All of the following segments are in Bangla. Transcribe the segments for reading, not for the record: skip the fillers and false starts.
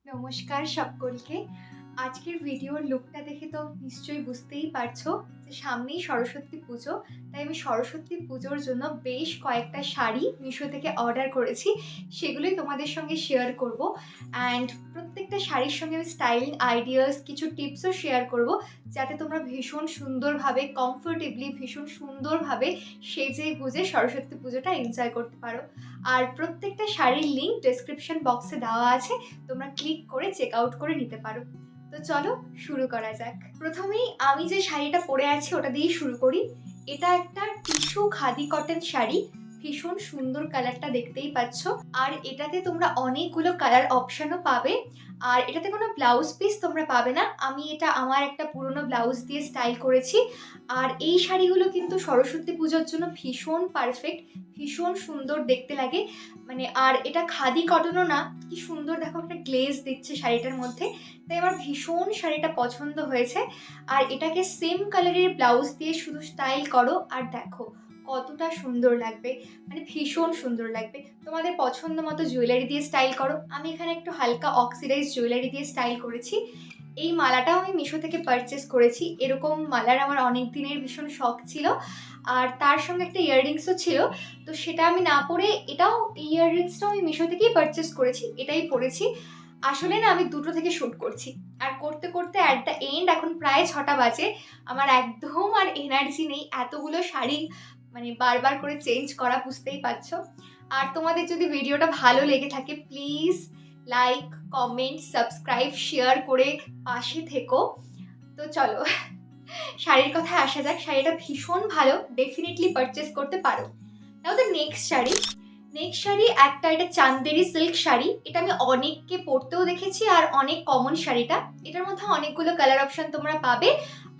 নমস্কার সকলকে। আজকের ভিডিওর লুকটা দেখে তো নিশ্চয়ই বুঝতেই পারছো যে সামনেই সরস্বতী পুজো। তাই আমি সরস্বতী পুজোর জন্য বেশ কয়েকটা শাড়ি মিশো থেকে অর্ডার করেছি। সেগুলোই তোমাদের সঙ্গে শেয়ার করব। অ্যান্ড প্রত্যেকটা শাড়ির সঙ্গে আমি স্টাইলিং আইডিয়াস কিছু টিপসও শেয়ার করব, যাতে তোমরা ভীষণ সুন্দরভাবে কমফোর্টেবলি ভীষণ সুন্দরভাবে সেজে গুজে সরস্বতী পুজোটা এনজয় করতে পারো। আর প্রত্যেকটা শাড়ির লিঙ্ক ডেসক্রিপশন বক্সে দেওয়া আছে, তোমরা ক্লিক করে চেক আউট করে নিতে পারো। তো চলো শুরু করা যাক। প্রথমেই আমি যে শাড়িটা পরে আছি ওটা দিয়েই শুরু করি। এটা একটা টিস্যু খাদি কটন শাড়ি, ভীষণ সুন্দর কালারটা দেখতেই পাচ্ছ। আর এটাতে তোমরা অনেকগুলো কালার অপশনও পাবে। আর এটাতে কোনো ব্লাউজ পিস তোমরা পাবে না, আমি এটা আমার একটা পুরনো ব্লাউজ দিয়ে স্টাইল করেছি। আর এই শাড়িগুলো কিন্তু সরস্বতী পুজোর জন্য ভীষণ পারফেক্ট, ভীষণ সুন্দর দেখতে লাগে। আর এটা খাদি কটনও না, কি সুন্দর দেখো একটা গ্লেজ দিচ্ছে শাড়িটার মধ্যে। তাই আমার ভীষণ শাড়িটা পছন্দ হয়েছে। আর এটাকে সেম কালারের ব্লাউজ দিয়ে শুধু স্টাইল করো আর দেখো কতটা সুন্দর লাগবে, ভীষণ সুন্দর লাগবে। তোমাদের পছন্দ মতো জুয়েলারি দিয়ে স্টাইল করো। আমি এখানে একটু হালকা অক্সিডাইজ জুয়েলারি দিয়ে স্টাইল করেছি। এই মালাটাও আমি মিশো থেকে পারচেস করেছি। এরকম মালার আমার অনেক দিনের ভীষণ শখ ছিল। আর তার সঙ্গে একটা ইয়াররিংসও ছিল, তো সেটা আমি না পরে এটাও, ইয়াররিংসটাও আমি মিশো থেকেই পারচেস করেছি, এটাই পরেছি। আসলে না আমি দুটো থেকে শ্যুট করছি, আর করতে করতে অ্যাট দ্য এন্ড এখন প্রায় 6টা বাজে। আমার একদম আর এনার্জি নেই এতগুলো শাড়ি বারবার করে চেঞ্জ করা, বুঝতেই পারছো। আর তোমাদের যদি ভিডিওটা ভালো লেগে থাকে please like, comment, subscribe, share করে পাশে থেকো। তো চলো শাড়ির কথায় আসা যাক। শাড়িটা ভীষণ ভালো, ডেফিনেটলি পারচেস করতে পারো। নাও তো নেক্সট শাড়ি একটা, এটা চান্দেরি সিল্ক শাড়ি। এটা আমি অনেককে পরতেও দেখেছি আর অনেক কমন শাড়িটা। এটার মধ্যে অনেকগুলো কালার অপশন তোমরা পাবে।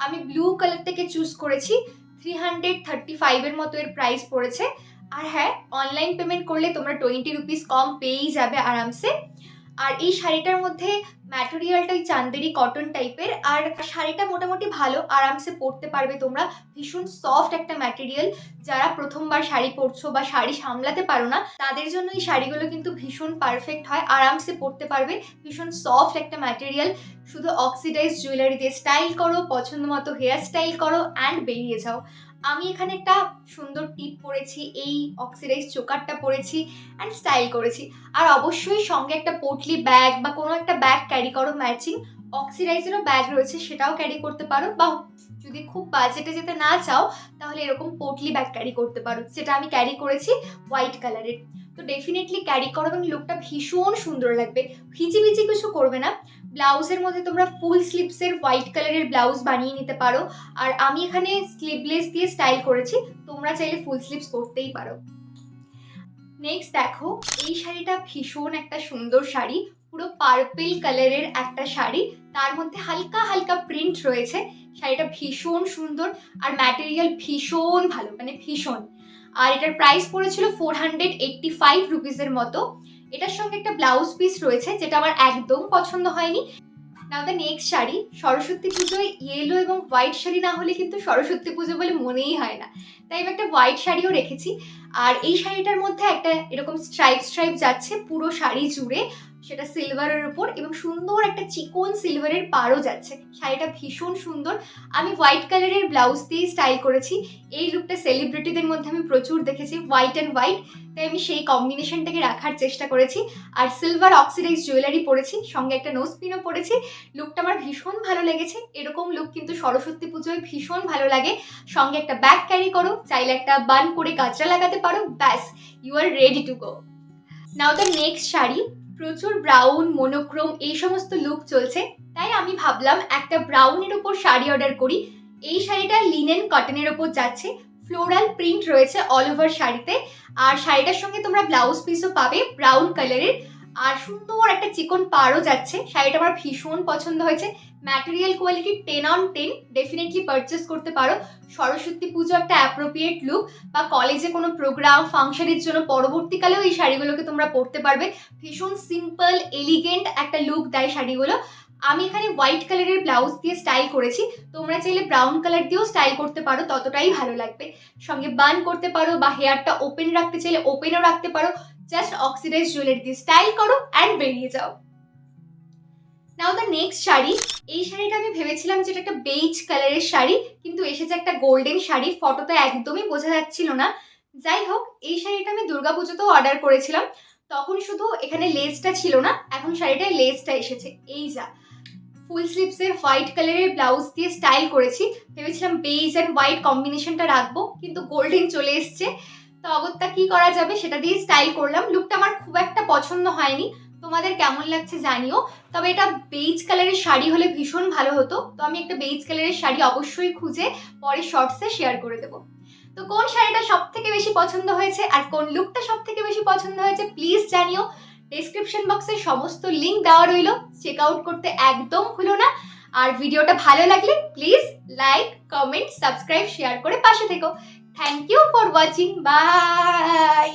আমি ব্লু কালার থেকে চুজ করেছি। 335 মতো এর প্রাইস পড়েছে। আর হ্যাঁ, অনলাইন পেমেন্ট করলে তোমরা 20 রুপিস কম পেয়েই যাবে আরামসে। আর এই শাড়িটার মধ্যে ম্যাটেরিয়ালটা ওই চান্দেরি কটন টাইপের। আর শাড়িটা মোটামুটি ভালো, আরামসে পরতে পারবে তোমরা। ভীষণ সফট একটা ম্যাটেরিয়াল। যারা প্রথমবার শাড়ি পরছো বা শাড়ি সামলাতে পারো না, তাদের জন্য এই শাড়িগুলো কিন্তু ভীষণ পারফেক্ট হয়, আরামসে পরতে পারবে। ভীষণ সফট একটা ম্যাটেরিয়াল। শুধু অক্সিডাইজ জুয়েলারি দিয়ে স্টাইল করো, পছন্দ মতো হেয়ার স্টাইল করো অ্যান্ড বেরিয়ে যাও। আমি এখানে একটা সুন্দর টিপ পরেছি, এই অক্সিডাইজ চোকারটা পরেছি অ্যান্ড স্টাইল করেছি। আর অবশ্যই সঙ্গে একটা পোটলি ব্যাগ বা কোনো একটা ব্যাগ ক্যারি করো ম্যাচিং। অক্সিডাইজেরও ব্যাগ রয়েছে, সেটাও ক্যারি করতে পারো। বা যদি খুব বাজেটে যেতে না চাও, তাহলে এরকম পোটলি ব্যাগ ক্যারি করতে পারো, যেটা আমি ক্যারি করেছি হোয়াইট কালারের। তো ডেফিনেটলি ক্যারি করো এবং লুকটা ভীষণ সুন্দর লাগবে। ভিজি ভিজি কিছু করবে না। ব্লাউজের মধ্যে তোমরা ফুল স্লিভসের হোয়াইট কালারের ব্লাউজ বানিয়ে নিতে পারো। আর আমি এখানে স্লিভলেস দিয়ে স্টাইল করেছি, তোমরা চাইলে ফুল স্লিভস করতেই পারো। নেক্সট দেখো, এই শাড়িটা ভীষণ একটা সুন্দর শাড়ি। পুরো পার্পল কালারের একটা শাড়ি, তার মধ্যে হালকা হালকা প্রিন্ট রয়েছে। শাড়িটা ভীষণ সুন্দর আর ম্যাটেরিয়াল ভীষণ ভালো, ভীষণ। আর এটার প্রাইস পড়েছিল 485 রুপিসের মতো। এটার সঙ্গে একটা ব্লাউজ পিস রয়েছে, যেটা আমার একদম পছন্দ হয়নি। নাও দ্য নেক্সট শাড়ি। সরস্বতী পুজোয় ইয়েলো এবং হোয়াইট শাড়ি না হলে কিন্তু সরস্বতী পুজো বলে মনেই হয় না। তাই আমি একটা হোয়াইট শাড়িও রেখেছি। আর এই শাড়িটার মধ্যে একটা এরকম স্ট্রাইপ স্ট্রাইপ যাচ্ছে পুরো শাড়ি জুড়ে, সেটা সিলভারের উপর, এবং সুন্দর একটা চিকন সিলভারের পাড়ও যাচ্ছে। শাড়িটা ভীষণ সুন্দর। আমি হোয়াইট কালারের ব্লাউজ দিয়ে স্টাইল করেছি। এই লুকটা সেলিব্রিটিদের মধ্যে আমি প্রচুর দেখেছি, হোয়াইট অ্যান্ড হোয়াইট। তাই আমি সেই কম্বিনেশনটাকে রাখার চেষ্টা করেছি। আর সিলভার অক্সিডাইজ জুয়েলারি পরেছি, সঙ্গে একটা নোজ পিনও পরেছি। লুকটা আমার ভীষণ ভালো লেগেছে। এরকম লুক কিন্তু সরস্বতী পুজোয় ভীষণ ভালো লাগে। সঙ্গে একটা ব্যাগ ক্যারি করো, চাইলে একটা বান করে কাঁচরা লাগাতে পারো, ব্যাস you are ready to go. Now the next sari. প্রচুর ব্রাউন, মোনোক্রোম এই সমস্ত লুক চলছে, তাই আমি ভাবলাম একটা ব্রাউনের উপর শাড়ি অর্ডার করি। এই শাড়িটা লিনেন কটনের ওপর যাচ্ছে, ফ্লোরাল প্রিন্ট রয়েছে অল ওভার শাড়িতে। আর শাড়িটার সঙ্গে তোমরা ব্লাউজ পিসও পাবে ব্রাউন কালারের। আর সুন্দর একটা চিকন পাড়ও যাচ্ছে। শাড়িটা আমার ভীষণ পছন্দ হয়েছে। ম্যাটেরিয়াল কোয়ালিটি 10/10, ডেফিনেটলি পারচেস করতে পারো। সরস্বতী পুজো একটা অ্যাপ্রোপ্রিয়েট লুক, বা কলেজে কোনো প্রোগ্রাম ফাংশনের জন্য পরবর্তীকালেও এই শাড়িগুলোকে তোমরা পরতে পারবে। ভীষণ সিম্পল এলিগেন্ট একটা লুক দেয় শাড়িগুলো। আমি এখানে হোয়াইট কালারের ব্লাউজ দিয়ে স্টাইল করেছি, তোমরা চাইলে ব্রাউন কালার দিয়েও স্টাইল করতে পারো, ততটাই ভালো লাগবে। সঙ্গে বান করতে পারো বা হেয়ারটা ওপেন রাখতে চাইলে ওপেনও রাখতে পারো। জাস্ট অক্সিডাইজ জুয়েলারি দিয়ে স্টাইল করো অ্যান্ড বেরিয়ে যাও। নাও দ্য নেক্সট শাড়ি। এই শাড়িটা আমি ভেবেছিলাম যেটা একটা বেজ কালারের শাড়ি, কিন্তু এসেছে একটা গোল্ডেন শাড়ি। ফটোতে একদমই বোঝা যাচ্ছিল না। যাই হোক, এই শাড়িটা আমি দুর্গাপুজোতেও অর্ডার করেছিলাম, তখন শুধু এখানে লেসটা ছিল না, এখন শাড়িটায় লেসটা এসেছে। এই যা ফুল স্লিভসের হোয়াইট কালারের ব্লাউজ দিয়ে স্টাইল করেছি। ভেবেছিলাম বেজ অ্যান্ড হোয়াইট কম্বিনেশনটা রাখবো, কিন্তু গোল্ডেন চলে এসছে। তো অগত্যা কি করা যাবে, সেটা দিয়ে স্টাইল করলাম। লুকটা আমার খুব একটা পছন্দ হয়নি, তোমাদের কেমন লাগছে জানিও। তবে এটা বেজ কালারের শাড়ি হলে ভীষণ ভালো হতো। তো আমি একটা বেজ কালারের শাড়ি অবশ্যই খুঁজে পরে শর্টসে শেয়ার করে দেবো। তো কোন শাড়িটা সব থেকে বেশি পছন্দ হয়েছে আর কোন লুকটা সব থেকে বেশি পছন্দ হয়েছে প্লিজ জানিও। ডেসক্রিপশন বক্সে সমস্ত লিঙ্ক দেওয়া রইলো, চেক আউট করতে একদম ভুলো না। আর ভিডিওটা ভালো লাগলে please like, comment, subscribe, share করে পাশে থেকো। Thank you for watching, by.